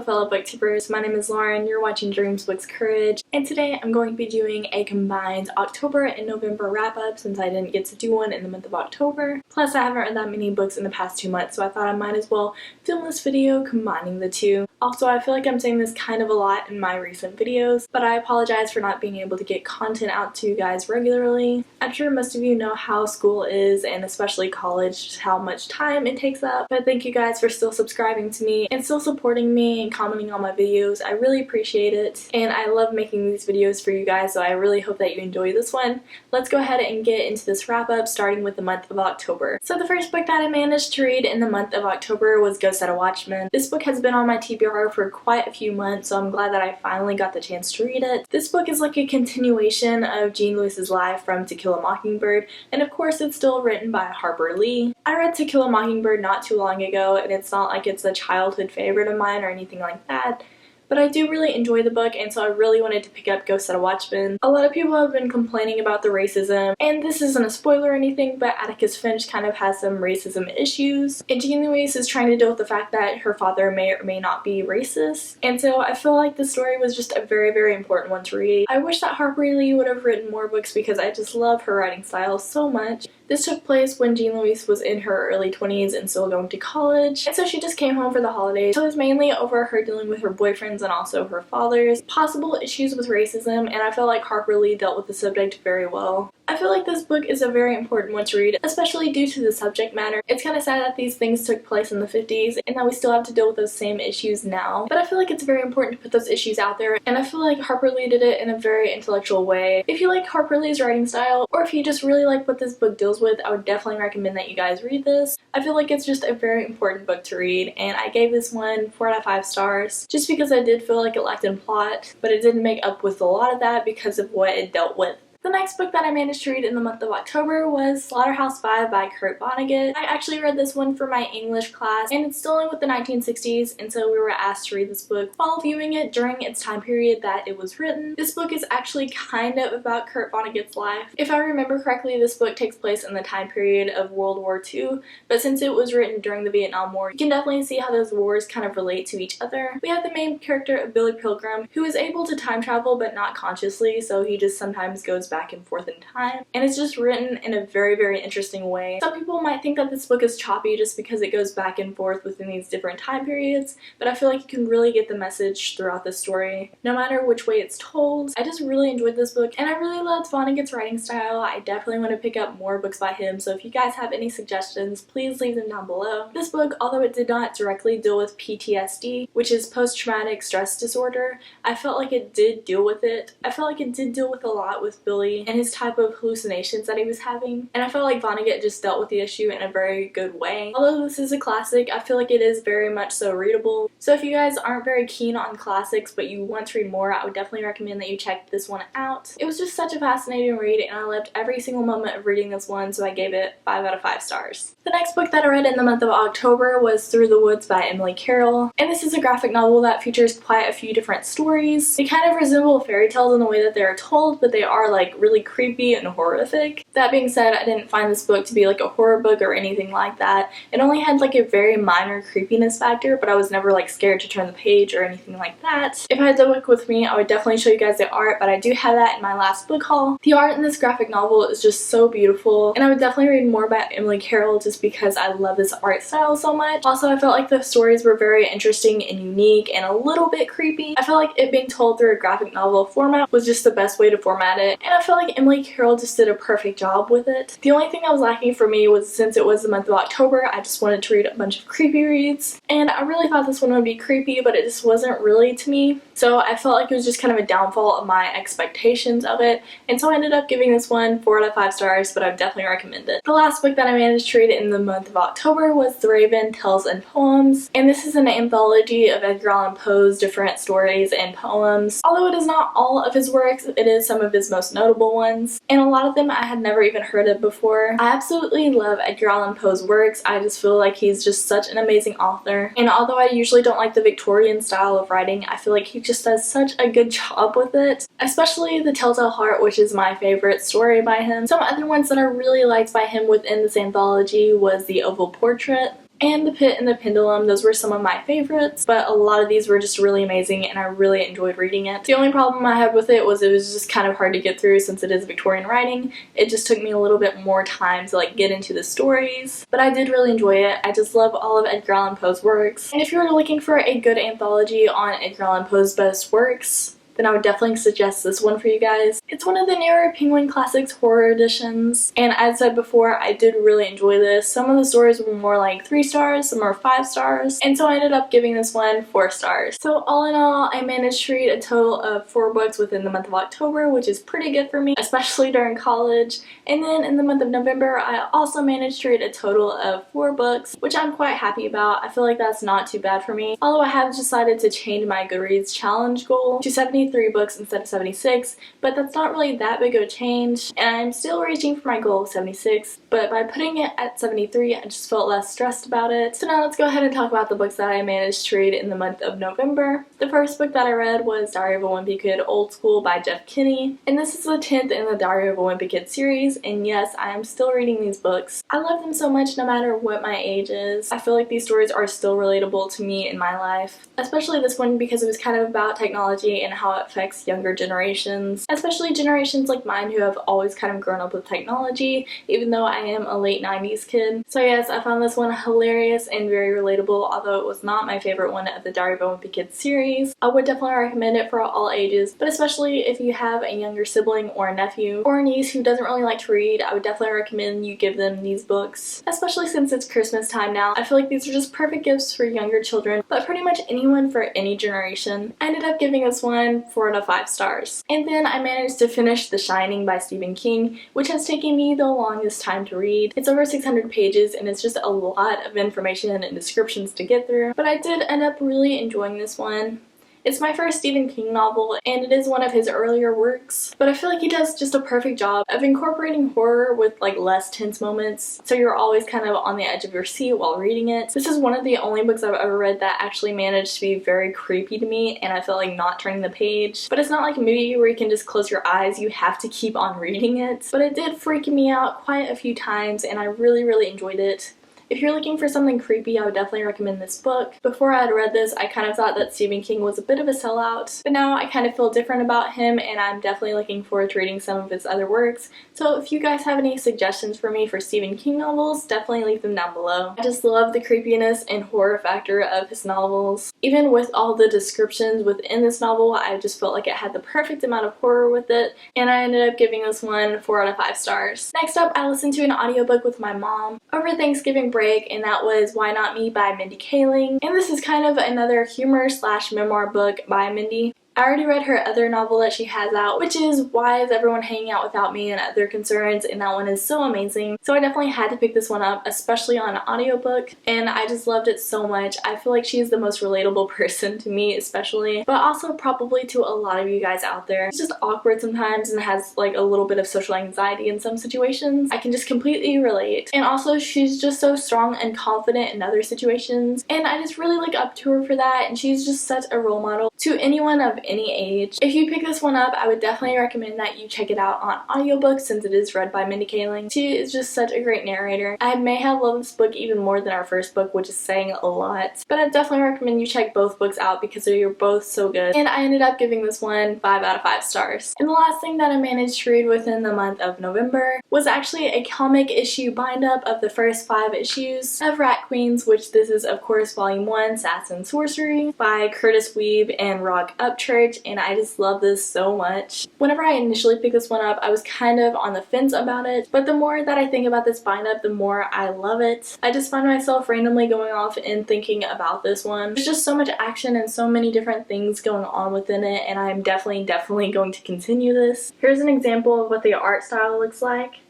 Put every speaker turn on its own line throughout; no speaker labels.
fellow booktubers, my name is Lauren, you're watching Dreams Books Courage, and today I'm going to be doing a combined October and November wrap-up since I didn't get to do one in the month of October. Plus I haven't read that many books in the past 2 months, so I thought I might as well film this video combining the two. Also, I feel like I'm saying this kind of a lot in my recent videos, but I apologize for not being able to get content out to you guys regularly. I'm sure most of you know how school is, and especially college, just how much time it takes up, but thank you guys for still subscribing to me and still supporting me and commenting on my videos. I really appreciate it, and I love making these videos for you guys, so I really hope that you enjoy this one. Let's go ahead and get into this wrap-up, starting with the month of October. So the first book that I managed to read in the month of October was Ghost at a Watchman. This book has been on my TBR for quite a few months, so I'm glad that I finally got the chance to read it. This book is like a continuation of Jean Lewis's life from To Kill a Mockingbird, and of course it's still written by Harper Lee. I read To Kill a Mockingbird not too long ago, and it's not like it's a childhood favorite of mine or anything like that, but I do really enjoy the book, and so I really wanted to pick up Ghost at a Watchman. A lot of people have been complaining about the racism, and this isn't a spoiler or anything, but Atticus Finch kind of has some racism issues, and Jean Lewis is trying to deal with the fact that her father may or may not be racist, and so I feel like the story was just a very, very important one to read. I wish that Harper Lee would have written more books because I just love her writing style so much. This took place when Jean Louise was in her early 20s and still going to college, and so she just came home for the holidays. So it was mainly over her dealing with her boyfriends and also her father's possible issues with racism, and I feel like Harper Lee dealt with the subject very well. I feel like this book is a very important one to read, especially due to the subject matter. It's kind of sad that these things took place in the 50s and that we still have to deal with those same issues now, but I feel like it's very important to put those issues out there, and I feel like Harper Lee did it in a very intellectual way. If you like Harper Lee's writing style, or if you just really like what this book deals with, I would definitely recommend that you guys read this. I feel like it's just a very important book to read, and I gave this one 4 out of 5 stars just because I did feel like it lacked in plot, but it didn't make up with a lot of that because of what it dealt with. The next book that I managed to read in the month of October was Slaughterhouse 5 by Kurt Vonnegut. I actually read this one for my English class, and it's dealing with the 1960s, and so we were asked to read this book while viewing it during its time period that it was written. This book is actually kind of about Kurt Vonnegut's life. If I remember correctly, this book takes place in the time period of World War II, but since it was written during the Vietnam War, you can definitely see how those wars kind of relate to each other. We have the main character of Billy Pilgrim, who is able to time travel but not consciously, so he just sometimes goes back and forth in time, and it's just written in a very, very interesting way. Some people might think that this book is choppy just because it goes back and forth within these different time periods, but I feel like you can really get the message throughout the story, no matter which way it's told. I just really enjoyed this book, and I really loved Vonnegut's writing style. I definitely want to pick up more books by him, so if you guys have any suggestions, please leave them down below. This book, although it did not directly deal with PTSD, which is post-traumatic stress disorder, I felt like it did deal with it. I felt like it did deal with a lot with Billy and his type of hallucinations that he was having, and I felt like Vonnegut just dealt with the issue in a very good way. Although this is a classic, I feel like it is very much so readable, so if you guys aren't very keen on classics but you want to read more, I would definitely recommend that you check this one out. It was just such a fascinating read, and I loved every single moment of reading this one, so I gave it 5 out of 5 stars. The next book that I read in the month of October was Through the Woods by Emily Carroll, and this is a graphic novel that features quite a few different stories. They kind of resemble fairy tales in the way that they are told, but they are like really creepy and horrific. That being said, I didn't find this book to be like a horror book or anything like that. It only had like a very minor creepiness factor, but I was never like scared to turn the page or anything like that. If I had the book with me, I would definitely show you guys the art, but I do have that in my last book haul. The art in this graphic novel is just so beautiful, and I would definitely read more about Emily Carroll just because I love this art style so much. Also, I felt like the stories were very interesting and unique and a little bit creepy. I felt like it being told through a graphic novel format was just the best way to format it, and I felt like Emily Carroll just did a perfect job with it. The only thing that was lacking for me was, since it was the month of October, I just wanted to read a bunch of creepy reads, and I really thought this one would be creepy, but it just wasn't really to me, so I felt like it was just kind of a downfall of my expectations of it, and so I ended up giving this one 4 out of 5 stars, but I would definitely recommend it. The last book that I managed to read in the month of October was The Raven, Tales and Poems, and this is an anthology of Edgar Allan Poe's different stories and poems. Although it is not all of his works, it is some of his most notable ones, and a lot of them I had never even heard of before. I absolutely love Edgar Allan Poe's works. I just feel like he's just such an amazing author, and although I usually don't like the Victorian style of writing, I feel like he just does such a good job with it, especially The Telltale Heart, which is my favorite story by him. Some other ones that I really liked by him within this anthology was The Oval Portrait, and The Pit and the Pendulum. Those were some of my favorites, but a lot of these were just really amazing and I really enjoyed reading it. The only problem I had with it was just kind of hard to get through since it is Victorian writing. It just took me a little bit more time to like get into the stories, but I did really enjoy it. I just love all of Edgar Allan Poe's works, and if you're looking for a good anthology on Edgar Allan Poe's best works, then I would definitely suggest this one for you guys. It's one of the newer Penguin Classics horror editions, and as I said before, I did really enjoy this. Some of the stories were more like 3 stars, some are 5 stars, and so I ended up giving this one 4 stars. So all in all, I managed to read a total of 4 books within the month of October, which is pretty good for me, especially during college. And then in the month of November, I also managed to read a total of 4 books, which I'm quite happy about. I feel like that's not too bad for me, although I have decided to change my Goodreads challenge goal to 73 books instead of 76, but that's not really that big of a change, and I'm still reaching for my goal of 76, but by putting it at 73, I just felt less stressed about it. So now let's go ahead and talk about the books that I managed to read in the month of November. The first book that I read was Diary of a Wimpy Kid Old School by Jeff Kinney, and this is the 10th in the Diary of a Wimpy Kid series, and yes, I am still reading these books. I love them so much no matter what my age is. I feel like these stories are still relatable to me in my life, especially this one because it was kind of about technology and how it affects younger generations, especially generations like mine who have always kind of grown up with technology, even though I am a late 90s kid. So yes, I found this one hilarious and very relatable, although it was not my favorite one of the Diary of a Wimpy Kid series. I would definitely recommend it for all ages, but especially if you have a younger sibling or a nephew or a niece who doesn't really like to read, I would definitely recommend you give them these books, especially since it's Christmas time now. I feel like these are just perfect gifts for younger children, but pretty much anyone for any generation. I ended up giving this one 4 out of 5 stars. And then I managed to finish The Shining by Stephen King, which has taken me the longest time to read. It's over 600 pages and it's just a lot of information and descriptions to get through, but I did end up really enjoying this one. It's my first Stephen King novel, and it is one of his earlier works, but I feel like he does just a perfect job of incorporating horror with like less tense moments, so you're always kind of on the edge of your seat while reading it. This is one of the only books I've ever read that actually managed to be very creepy to me, and I felt like not turning the page. But it's not like a movie where you can just close your eyes, you have to keep on reading it. But it did freak me out quite a few times, and I really enjoyed it. If you're looking for something creepy, I would definitely recommend this book. Before I had read this, I kind of thought that Stephen King was a bit of a sellout, but now I kind of feel different about him, and I'm definitely looking forward to reading some of his other works. So if you guys have any suggestions for me for Stephen King novels, definitely leave them down below. I just love the creepiness and horror factor of his novels. Even with all the descriptions within this novel, I just felt like it had the perfect amount of horror with it, and I ended up giving this one 4 out of 5 stars. Next up, I listened to an audiobook with my mom over Thanksgiving break, and that was Why Not Me by Mindy Kaling. And this is kind of another humor/memoir book by Mindy. I already read her other novel that she has out, which is Why Is Everyone Hanging Out Without Me and Other Concerns, and that one is so amazing. So I definitely had to pick this one up, especially on an audiobook, and I just loved it so much. I feel like she's the most relatable person to me especially, but also probably to a lot of you guys out there. It's just awkward sometimes and has like a little bit of social anxiety in some situations. I can just completely relate. And also she's just so strong and confident in other situations, and I just really look up to her for that, and she's just such a role model to anyone of any age. If you pick this one up, I would definitely recommend that you check it out on audiobook since it is read by Mindy Kaling. She is just such a great narrator. I may have loved this book even more than our first book, which is saying a lot, but I definitely recommend you check both books out because they're both so good. And I ended up giving this one 5 out of 5 stars. And the last thing that I managed to read within the month of November was actually a comic issue bind up of the first 5 issues of Rat Queens, which this is of course volume 1, Sass and Sorcery by Curtis Weeb and Rock Upchurch, and I just love this so much. Whenever I initially picked this one up, I was kind of on the fence about it, but the more that I think about this bind up, the more I love it. I just find myself randomly going off and thinking about this one. There's just so much action and so many different things going on within it, and I'm definitely going to continue this. Here's an example of what the art style looks like.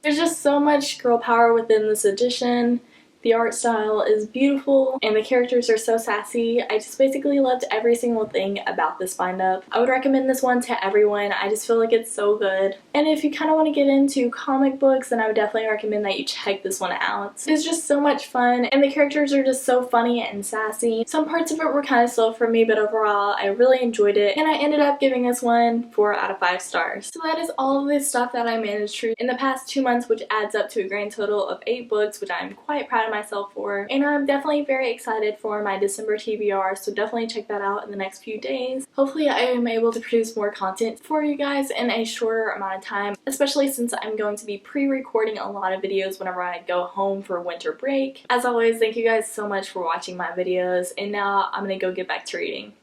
There's just so much girl power within this edition. The art style is beautiful and the characters are so sassy. I just basically loved every single thing about this bind up. I would recommend this one to everyone. I just feel like it's so good. And if you kind of want to get into comic books, then I would definitely recommend that you check this one out. It's just so much fun and the characters are just so funny and sassy. Some parts of it were kind of slow for me, but overall I really enjoyed it, and I ended up giving this one 4 out of 5 stars. So that is all of the stuff that I managed to read in the past 2 months, which adds up to a grand total of 8 books, which I'm quite proud of myself for. And I'm definitely very excited for my December TBR, so definitely check that out in the next few days. Hopefully I am able to produce more content for you guys in a shorter amount of time, especially since I'm going to be pre-recording a lot of videos whenever I go home for winter break. As always, thank you guys so much for watching my videos, and now I'm gonna go get back to reading.